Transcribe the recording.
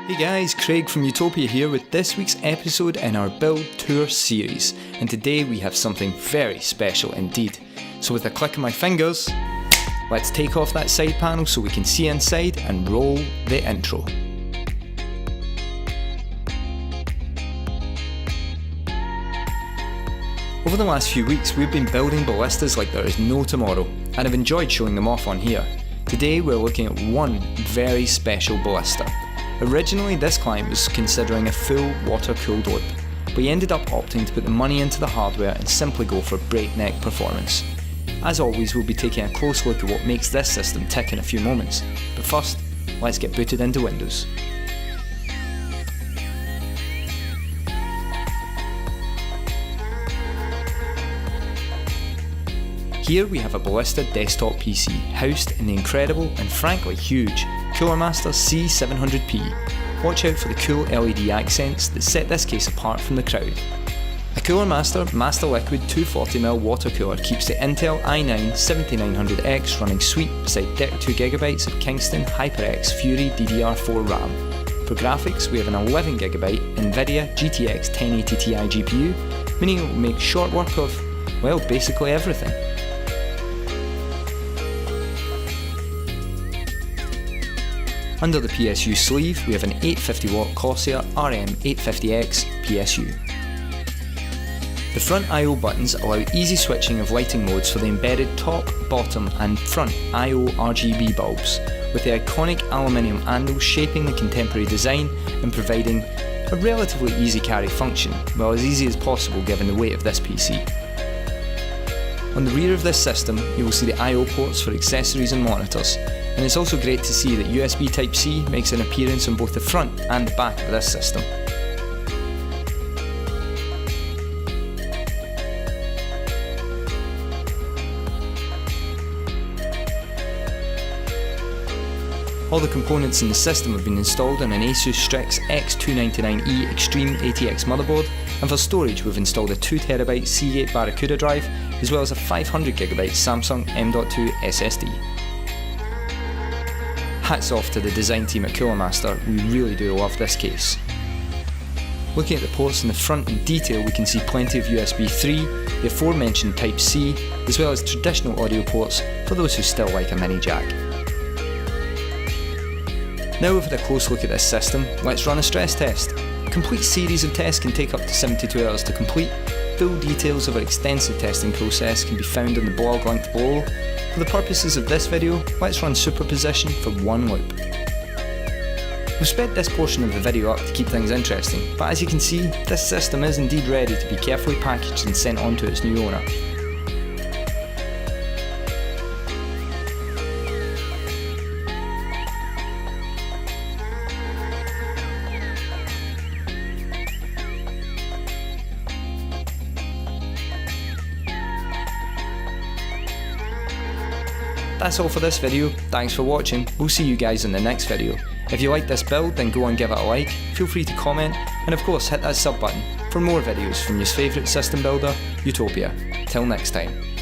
Hey guys, Craig from Utopia here with this week's episode in our build tour series, and today we have something very special indeed. So with a click of my fingers, let's take off that side panel so we can see inside and roll the intro. Over the last few weeks we've been building ballistas like there is no tomorrow, and I've enjoyed showing them off on here. Today we're looking at one very special ballista. Originally this client was considering a full water-cooled loop, but he ended up opting to put the money into the hardware and simply go for breakneck performance. As always, we'll be taking a close look at what makes this system tick in a few moments, but first, let's get booted into Windows. Here we have a Ballista desktop PC housed in the incredible and frankly huge Cooler Master C700P. Watch out for the cool LED accents that set this case apart from the crowd. A Cooler Master MasterLiquid 240mm water cooler keeps the Intel i9 7900X running sweet beside 32GB of Kingston HyperX Fury DDR4 RAM. For graphics we have an 11GB NVIDIA GTX 1080 Ti GPU, meaning it will make short work of, well, basically everything. Under the PSU sleeve we have an 850W Corsair RM850X PSU. The front I/O buttons allow easy switching of lighting modes for the embedded top, bottom and front I/O RGB bulbs, with the iconic aluminium handles shaping the contemporary design and providing a relatively easy carry function, well as easy as possible given the weight of this PC. On the rear of this system you will see the I/O ports for accessories and monitors, and it's also great to see that USB Type-C makes an appearance on both the front and the back of this system. All the components in the system have been installed on an ASUS STRIX X299E Extreme ATX motherboard, and for storage we've installed a 2TB Seagate Barracuda drive as well as a 500GB Samsung M.2 SSD. Hats off to the design team at Cooler Master, we really do love this case. Looking at the ports in the front in detail we can see plenty of USB 3, the aforementioned Type-C, as well as traditional audio ports for those who still like a mini jack. Now we've had a close look at this system, let's run a stress test. A complete series of tests can take up to 72 hours to complete. Full details of our extensive testing process can be found on the blog linked below. For the purposes of this video, let's run superposition for one loop. We've sped this portion of the video up to keep things interesting, but as you can see, this system is indeed ready to be carefully packaged and sent on to its new owner. That's all for this video, thanks for watching, we'll see you guys in the next video. If you like this build then go and give it a like, feel free to comment, and of course hit that sub button for more videos from your favourite system builder, Utopia. Till next time.